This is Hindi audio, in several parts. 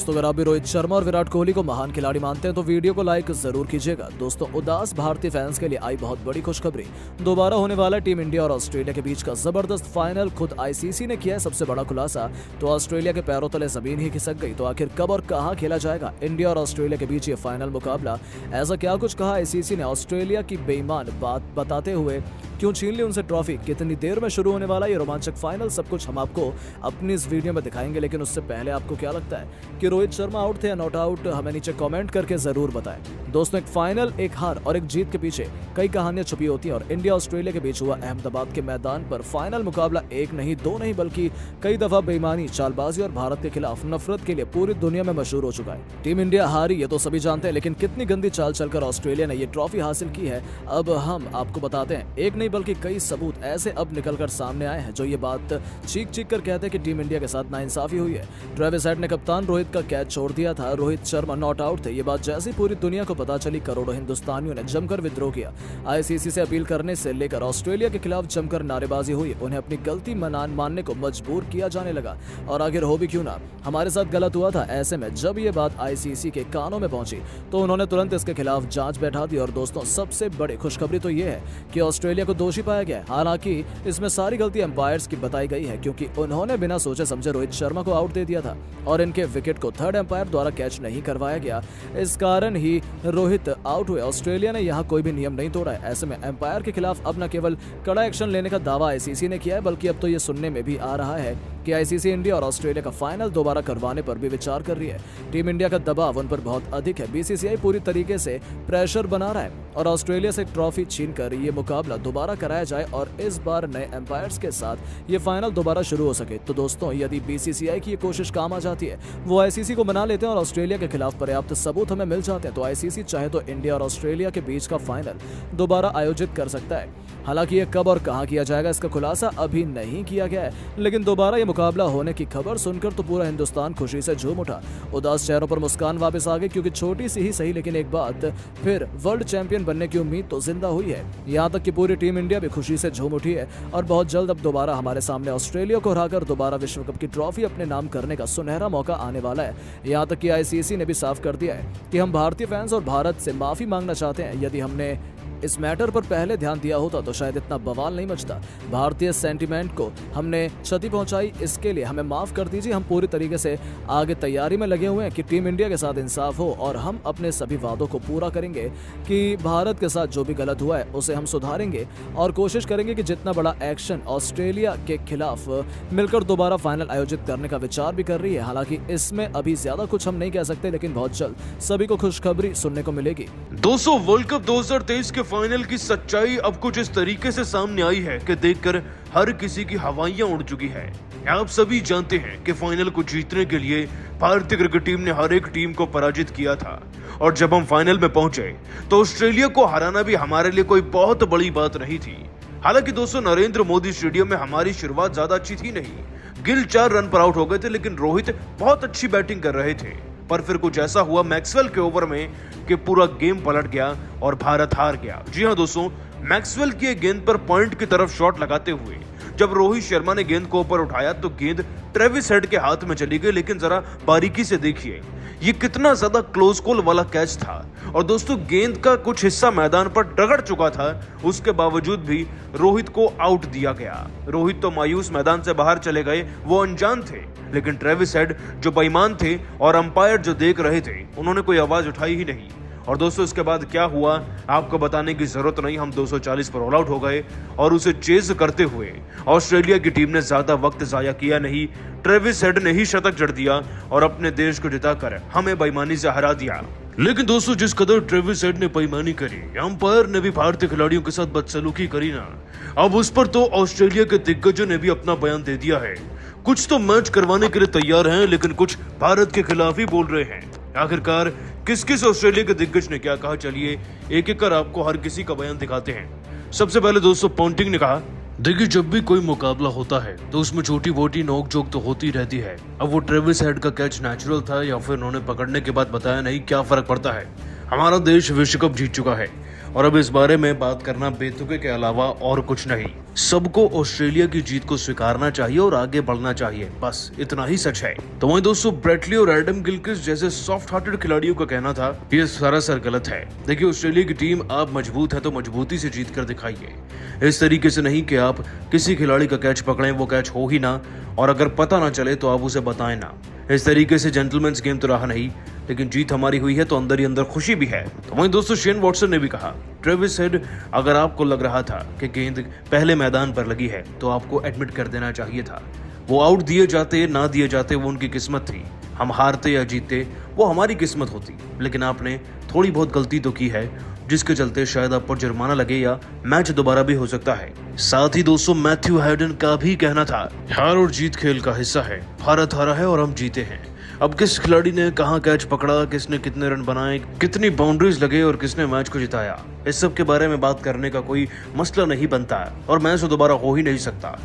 दोस्तों, अगर आप भी रोहित शर्मा और विराट कोहली को महान खिलाड़ी मानते हैं तो वीडियो को लाइक जरूर कीजिएगा। दोस्तों, उदास भारतीय फैंस के लिए आई बहुत बड़ी खुशखबरी। दोबारा होने वाला टीम इंडिया और ऑस्ट्रेलिया के बीच का जबरदस्त फाइनल। खुद आईसीसी ने किया है सबसे बड़ा खुलासा। तो ऑस्ट्रेलिया के पैरों तले जमीन ही खिसक गई। तो आखिर कब और कहां खेला जाएगा इंडिया और ऑस्ट्रेलिया के बीच ये फाइनल मुकाबला? ऐसा क्या कुछ कहा आईसीसी ने ऑस्ट्रेलिया की बेईमान बात बताते हुए? क्यों छीन ली उनसे ट्रॉफी? कितनी देर में शुरू होने वाला ये रोमांचक फाइनल? सब कुछ हम आपको अपनी इस वीडियो में दिखाएंगे। लेकिन उससे पहले आपको क्या लगता है कि रोहित शर्मा आउट थे या नॉट आउट? हमें नीचे कमेंट करके जरूर बताएं। दोस्तों, एक फाइनल, एक हार और एक जीत के पीछे कई कहानियां छुपी होती हैं और इंडिया ऑस्ट्रेलिया के बीच हुआ अहमदाबाद के मैदान पर फाइनल मुकाबला एक नहीं, दो नहीं, बल्कि कई दफा बेईमानी, चालबाजी और भारत के खिलाफ नफरत के लिए पूरी दुनिया में मशहूर हो चुका है। टीम इंडिया हारी ये तो सभी जानते हैं, लेकिन कितनी गंदी चाल चलकर ऑस्ट्रेलिया ने ये ट्रॉफी हासिल की है अब हम आपको बताते हैं। एक नहीं बल्कि कई सबूत ऐसे अब निकलकर सामने आए हैं जो ये बात चीख चीख कर कहते हैं कि टीम इंडिया के साथ नाइंसाफी हुई है। ट्रेविस हेड ने कप्तान रोहित का कैच छोड़ दिया था। रोहित शर्मा नॉट आउट थे। ये बात जैसी पूरी दुनिया को पता चली, करोड़ों हिंदुस्तानियों ने जमकर विद्रोह किया। आईसीसी से अपील करने से लेकर ऑस्ट्रेलिया के खिलाफ जमकर नारेबाजी हुई। उन्हें अपनी गलती मानने को मजबूर किया जाने लगा। और आखिर हो भी क्यों ना, हमारे साथ गलत हुआ था। ऐसे में जब ये बात आईसीसी के कानों में पहुंची तो उन्होंने तुरंत इसके खिलाफ जांच बैठा दी। और दोस्तों, सबसे बड़ी खुशखबरी तो ये है कि ऑस्ट्रेलिया को दोषी पाया गया। हालांकि इसमें सारी गलती एम्पायर्स की बताई गई है, क्योंकि उन्होंने बिना सोचे समझे रोहित शर्मा को आउट दे दिया था और इनके विकेट को थर्ड एम्पायर द्वारा कैच नहीं करवाया गया। इस कारण ही रोहित आउट हुए। ऑस्ट्रेलिया ने यहाँ कोई भी नियम नहीं तोड़ा है। ऐसे में एम्पायर के खिलाफ अब न केवल कड़ा एक्शन लेने का दावा आईसीसी ने किया है, बल्कि अब तो ये सुनने में भी आ रहा है कि आईसीसी इंडिया और ऑस्ट्रेलिया का फाइनल दोबारा करवाने पर भी विचार कर रही है। टीम इंडिया का दबाव उन पर बहुत अधिक है। बीसीसीआई पूरी तरीके से प्रेशर बना रहा है और ऑस्ट्रेलिया से ट्रॉफी छीनकर ये मुकाबला दोबारा कराया जाए और इस बार नए एम्पायर्स के साथ ये फाइनल दोबारा शुरू हो सके। तो दोस्तों, यदि बीसीसीआई की ये कोशिश काम आ जाती है, वो आईसीसी को मना लेते हैं और ऑस्ट्रेलिया के खिलाफ पर्याप्त सबूत हमें मिल जाते हैं, तो आईसीसी चाहे तो इंडिया और ऑस्ट्रेलिया के बीच का फाइनल दोबारा आयोजित कर सकता है। हालांकि ये कब और कहां किया जाएगा इसका खुलासा अभी नहीं किया गया है, लेकिन दोबारा ये मुकाबला होने की खबर सुनकर तो पूरा हिंदुस्तान खुशी से झूम उठा। उदास चेहरों पर मुस्कान वापस आ गई, क्योंकि छोटी सी ही सही लेकिन एक बात फिर वर्ल्ड चैंपियन बनने की उम्मीद तो जिंदा हुई है। यहाँ तक कि पूरी टीम इंडिया भी खुशी से झूम उठी है और बहुत जल्द अब दोबारा हमारे सामने ऑस्ट्रेलिया को हराकर दोबारा विश्व कप की ट्रॉफी अपने नाम करने का सुनहरा मौका आने वाला है। यहाँ तक कि आईसीसी ने भी साफ कर दिया है कि हम भारतीय फैंस और भारत से माफी मांगना चाहते हैं। यदि हमने इस मैटर पर पहले ध्यान दिया होता तो शायद इतना बवाल नहीं मचता। भारतीय सेंटीमेंट को हमने क्षति पहुंचाई, इसके लिए हमें माफ कर दीजिए। हम पूरी तरीके से आगे तैयारी में लगे हुए हैं कि टीम इंडिया के साथ इंसाफ हो और हम अपने सभी वादों को पूरा करेंगे कि भारत के साथ जो भी गलत हुआ है उसे हम सुधारेंगे और कोशिश करेंगे कि जितना बड़ा एक्शन ऑस्ट्रेलिया के खिलाफ मिलकर दोबारा फाइनल आयोजित करने का विचार भी कर रही है। हालांकि इसमें अभी ज्यादा कुछ हम नहीं कह सकते, लेकिन बहुत जल्द सभी को खुशखबरी सुनने को मिलेगी। दोस्तों, वर्ल्ड कप 2023 के फाइनल की सच्चाई अब कुछ इस तरीके से सामने आई है कि देखकर हर किसी की हवाइयां उड़ चुकी है। आप सभी जानते हैं कि फाइनल को जीतने के लिए भारतीय क्रिकेट टीम ने हर एक टीम को पराजित किया था और जब हम फाइनल में पहुंचे तो ऑस्ट्रेलिया को हराना भी हमारे लिए कोई बहुत बड़ी बात नहीं थी। हालांकि दोस्तों, नरेंद्र मोदी स्टेडियम में हमारी शुरुआत ज्यादा अच्छी थी नहीं। गिल 4 रन पर आउट हो गए थे, लेकिन रोहित बहुत अच्छी बैटिंग कर रहे थे। पर फिर कुछ ऐसा हुआ मैक्सवेल के ओवर में कि पूरा गेम पलट गया और भारत हार गया। जी हाँ दोस्तों, मैक्सवेल की गेंद पर पॉइंट की तरफ शॉट लगाते हुए जब रोहित शर्मा ने गेंद को ऊपर उठाया तो गेंद ट्रेविस हेड के हाथ में चली गई। लेकिन जरा बारीकी से देखिए, ये कितना ज्यादा क्लोज कॉल वाला कैच था। और दोस्तों, गेंद का कुछ हिस्सा मैदान पर रगड़ चुका था, उसके बावजूद भी रोहित को आउट दिया गया। रोहित तो मायूस मैदान से बाहर चले गए, वो अनजान थे, लेकिन ट्रेविस हेड जो बेईमान थे और अंपायर जो देख रहे थे, उन्होंने कोई आवाज उठाई ही नहीं। और दोस्तों, इसके बाद क्या हुआ आपको बताने की जरूरत नहीं। हम 240 पर ऑल आउट हो गए और उसे चेज करते हुए ऑस्ट्रेलिया की टीम ने ज्यादा वक्त जाया किया नहीं। ट्रेविस हेड ने ही शतक जड़ दिया और अपने देश को जिताकर हमें बेईमानी से हरा दिया। लेकिन दोस्तों, जिस कदर ट्रेविस हेड ने बेईमानी करी, अंपायर ने भी भारतीय खिलाड़ियों के साथ बदसलूकी करी ना, अब उस पर तो ऑस्ट्रेलिया के दिग्गजों ने भी अपना बयान दे दिया है। कुछ तो मैच करवाने के लिए तैयार हैं, लेकिन कुछ भारत के खिलाफ ही बोल रहे हैं। आखिरकार किस किस ऑस्ट्रेलिया के दिग्गज ने क्या कहा, चलिए एक एक कर आपको हर किसी का बयान दिखाते हैं। सबसे पहले दोस्तों, पॉन्टिंग ने कहा, देखिए जब भी कोई मुकाबला होता है तो उसमें छोटी मोटी नोक झोंक तो होती रहती है। अब वो ट्रेविस हेड का कैच नेचुरल था या फिर उन्होंने पकड़ने के बाद बताया नहीं, क्या फर्क पड़ता है। हमारा देश विश्व कप जीत चुका है और अब इस बारे में बात करना बेतुके के अलावा और कुछ नहीं। सबको ऑस्ट्रेलिया की जीत को स्वीकारना चाहिए और आगे बढ़ना चाहिए, बस इतना ही सच है। तो वहीं दोस्तों ब्रेटली और एडम गिलक्रिस्ट जैसे सॉफ्ट हार्टेड खिलाड़ियों का कहना था ये सरासर गलत है। देखिए ऑस्ट्रेलिया की टीम आप मजबूत है तो मजबूती से जीत कर दिखाइए, इस तरीके से नहीं कि आप किसी खिलाड़ी का कैच पकड़ें वो कैच हो ही ना, और अगर पता ना चले तो आप उसे बताएं ना। इस तरीके से जेंटलमैन्स गेम तो रहा नहीं, लेकिन जीत हमारी हुई है तो अंदर ही अंदर खुशी भी है। तो वहीं दोस्तों शेन वॉटसन ने भी कहा, ट्रेविस हेड अगर आपको लग रहा था कि गेंद पहले मैदान पर लगी है तो आपको एडमिट कर देना चाहिए था। वो आउट दिए जाते ना दिए जाते वो उनकी किस्मत थी, हम हारते या जीतते वो हमारी किस्मत होती, लेकिन आपने थोड़ी बहुत गलती तो की है जिसके चलते शायद आप पर जुर्माना लगे या मैच दोबारा भी हो सकता है। साथ ही दोस्तों मैथ्यू हैडन का भी कहना था, हार और जीत खेल का हिस्सा है, भारत हारा है और हम जीते हैं। अब किस खिलाड़ी ने कहां कैच पकड़ा, किसने कितने रन बनाए, कितनी बाउंड्रीज लगे और किसने मैच को जिताया, इस सब के बारे में बात करने का कोई मसला नहीं बनता और मैच तो दोबारा हो ही नहीं सकता।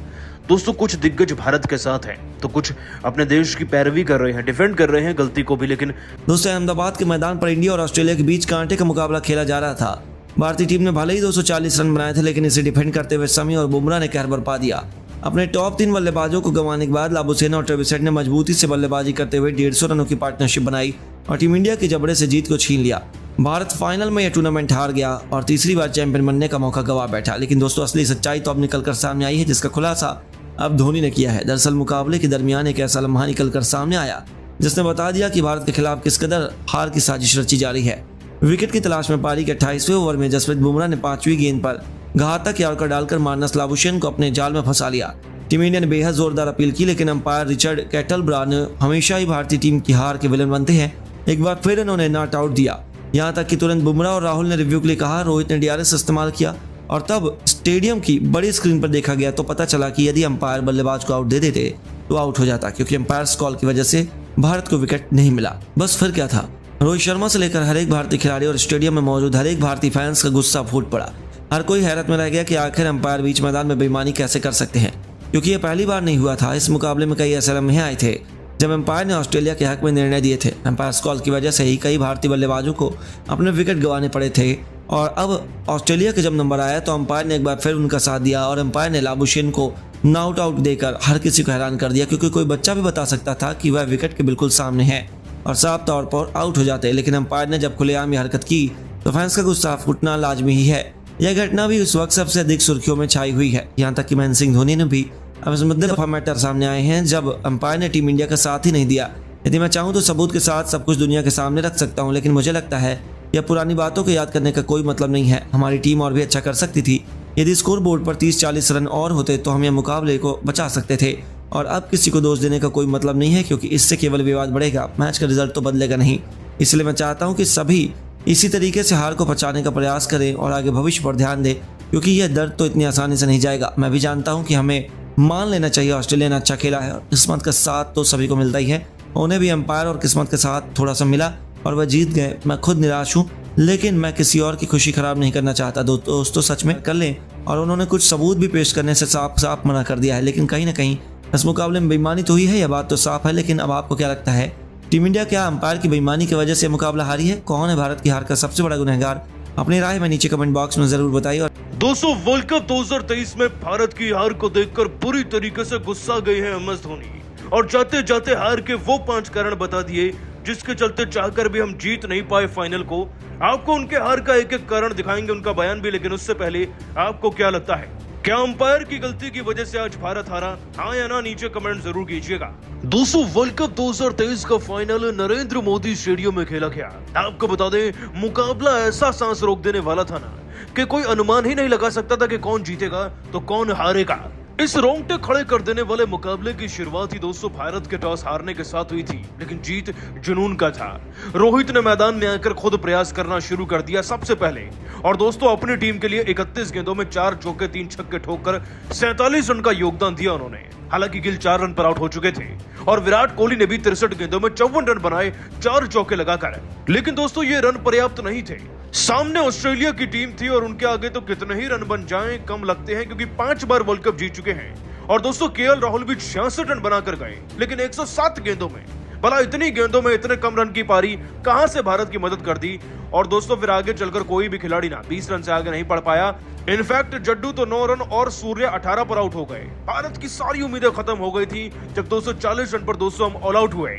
दोस्तों कुछ दिग्गज भारत के साथ हैं तो कुछ अपने देश की पैरवी कर रहे हैं, डिफेंड कर रहे हैं गलती को भी। लेकिन दोस्तों अहमदाबाद के मैदान पर इंडिया और ऑस्ट्रेलिया के बीच कांटे का मुकाबला खेला जा रहा था। भारतीय टीम ने भले ही 240 रन बनाए थे, लेकिन इसे डिफेंड करते हुए शमी और बुमराह ने कहर बरपा दिया। अपने टॉप 3 बल्लेबाजों को गंवाने के बाद लाबुसेन और ट्रेविस हेड ने मजबूती से बल्लेबाजी करते हुए 150 रनों की पार्टनरशिप बनाई और टीम इंडिया के जबड़े से जीत को छीन लिया। भारत फाइनल में यह टूर्नामेंट हार गया और तीसरी बार चैंपियन बनने का मौका गंवा बैठा। लेकिन दोस्तों असली सच्चाई तो अब निकलकर सामने आई है, जिसका खुलासा अब धोनी ने किया है। दरअसल मुकाबले के दरमियान एक ऐसा लम्हा निकलकर सामने आया जिसने बता दिया कि भारत के खिलाफ किस कदर हार की साजिश रची जा रही है। विकेट की तलाश में पारी के 28वें ओवर में जसप्रीत बुमराह ने 5वीं गेंद पर घातक यॉर्कर डालकर मार्नस लाबुशेन को अपने जाल में फंसा लिया। टीम इंडिया ने बेहद जोरदार अपील की, लेकिन अंपायर रिचर्ड कैटलब्रा ने हमेशा ही भारतीय टीम की हार के विलन बनते हैं, एक बार फिर इन्होंने नॉट आउट दिया। यहाँ तक कि तुरंत बुमराह और राहुल ने रिव्यू के लिए कहा, रोहित ने डीआरएस इस्तेमाल किया और तब स्टेडियम की बड़ी स्क्रीन पर देखा गया तो पता चला कि यदि अंपायर बल्लेबाज को आउट दे देते तो आउट हो जाता, क्योंकि अंपायर्स कॉल की वजह से भारत को विकेट नहीं मिला। बस फिर क्या था, रोहित शर्मा से लेकर हर एक भारतीय खिलाड़ी और स्टेडियम में मौजूद हर एक भारतीय फैंस का गुस्सा फूट पड़ा। हर कोई हैरत में रह गया कि आखिर अंपायर बीच मैदान में बेईमानी कैसे कर सकते हैं, क्योंकि यह पहली बार नहीं हुआ था। इस मुकाबले में कई ऐसे लम्हे आए थे जब अंपायर ने ऑस्ट्रेलिया के हक में निर्णय दिए थे। अंपायर्स कॉल की वजह से ही कई भारतीय बल्लेबाजों को अपने विकेट गंवाने पड़े थे और अब ऑस्ट्रेलिया के जब नंबर आया तो अंपायर ने एक बार फिर उनका साथ दिया और अंपायर ने लाबुशेन को नॉट आउट देकर हर किसी को हैरान कर दिया, क्योंकि कोई बच्चा भी बता सकता था कि वह विकेट के बिल्कुल सामने है और साफ तौर पर आउट हो जाते। लेकिन अंपायर ने जब खुलेआम ये हरकत की तो फैंस का गुस्सा फूटना लाजमी ही है। यह घटना भी उस वक्त सबसे अधिक सुर्खियों में छाई हुई है। यहाँ तक कि महेंद्र सिंह धोनी ने भी अब इस मुद्दे पर मैटर सामने आए हैं जब अंपायर ने टीम इंडिया का साथ ही नहीं दिया। यदि मैं चाहूँ तो सबूत के साथ सब कुछ दुनिया के सामने रख सकता हूँ, लेकिन मुझे लगता है यह पुरानी बातों को याद करने का कोई मतलब नहीं है। हमारी टीम और भी अच्छा कर सकती थी। यदि स्कोर बोर्ड पर 30-40 रन और होते तो हम यह मुकाबले को बचा सकते थे और अब किसी को दोष देने का कोई मतलब नहीं है, क्योंकि इससे केवल विवाद बढ़ेगा, मैच का रिजल्ट तो बदलेगा नहीं। इसलिए मैं चाहता हूं कि सभी इसी तरीके से हार को पचाने का प्रयास करें और आगे भविष्य पर ध्यान दें, क्योंकि यह दर्द तो इतनी आसानी से नहीं जाएगा। मैं भी जानता हूं कि हमें मान लेना चाहिए ऑस्ट्रेलिया ने अच्छा खेला है और किस्मत का साथ तो सभी को मिलता ही है। उन्हें भी अंपायर और किस्मत के साथ थोड़ा सा मिला और वह जीत गए। मैं खुद निराश हूँ, लेकिन मैं किसी और की खुशी खराब नहीं करना चाहता। दोस्तों सच में कर लें, और उन्होंने कुछ सबूत भी पेश करने से साफ मना कर दिया है। लेकिन कहीं ना कहीं इस मुकाबले में बेईमानी तो हुई है, यह बात तो साफ है। लेकिन अब आपको क्या लगता है, टीम इंडिया क्या अंपायर की बेईमानी की वजह से मुकाबला हारी है? कौन है भारत की हार का सबसे बड़ा गुनहगार? अपनी राय में नीचे कमेंट बॉक्स में जरूर बताइए। और दोस्तों वर्ल्ड कप 2023 में भारत की हार को देखकर बुरी तरीके से गुस्सा गए हैं MS धोनी और जाते जाते हार के वो 5 कारण बता दिए जिसके चलते चाहकर भी हम जीत नहीं पाए फाइनल को। आपको उनके हार का एक एक कारण दिखाएंगे, उनका बयान भी, लेकिन उससे पहले आपको क्या लगता है, क्या अंपायर की गलती की वजह से आज भारत हारा? हाँ या ना नीचे कमेंट जरूर कीजिएगा। दोस्तों वर्ल्ड कप 2023 का फाइनल नरेंद्र मोदी स्टेडियम में खेला गया। आपको बता दें मुकाबला ऐसा सांस रोक देने वाला था ना कि कोई अनुमान ही नहीं लगा सकता था कि कौन जीतेगा तो कौन हारेगा। इस रोंगटे खड़े कर देने वाले मुकाबले की शुरुआत ही दोस्तों भारत के टॉस हारने के साथ हुई थी, लेकिन जीत जुनून का था। रोहित ने मैदान में आकर खुद प्रयास करना शुरू कर दिया सबसे पहले और दोस्तों अपनी टीम के लिए 31 गेंदों में 4 चौके 3 छक्के ठोककर 47 रन का योगदान दिया उन्होंने। हालांकि गिल 4 रन पर आउट हो चुके थे और विराट कोहली ने भी 63 गेंदों में 54 रन बनाए 4 चौके लगाकर। लेकिन दोस्तों ये रन पर्याप्त नहीं थे। सामने ऑस्ट्रेलिया की टीम थी और उनके आगे तो कितने ही रन बन जाएं कम लगते हैं, क्योंकि 5 बार वर्ल्ड कप जीत चुके हैं। और दोस्तों KL राहुल भी 66 रन बनाकर गए, लेकिन 107 गेंदों में भला इतनी गेंदों में इतने कम रन की पारी कहां से भारत की मदद कर दी। और दोस्तों फिर आगे चलकर कोई भी खिलाड़ी ना 20 रन से आगे नहीं बढ़ पाया। इनफैक्ट जड्डू तो 9 रन और सूर्य 18 पर आउट हो गए। भारत की सारी उम्मीदें खत्म हो गई थी जब 240 रन पर दोस्तों हम ऑल आउट हुए।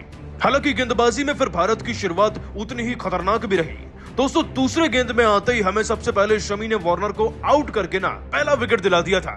हालांकि गेंदबाजी में फिर भारत की शुरुआत उतनी ही खतरनाक भी रही। दोस्तों दूसरे गेंद में आते ही हमें सबसे पहले शमी ने वार्नर को आउट करके ना पहला विकेट दिला दिया था।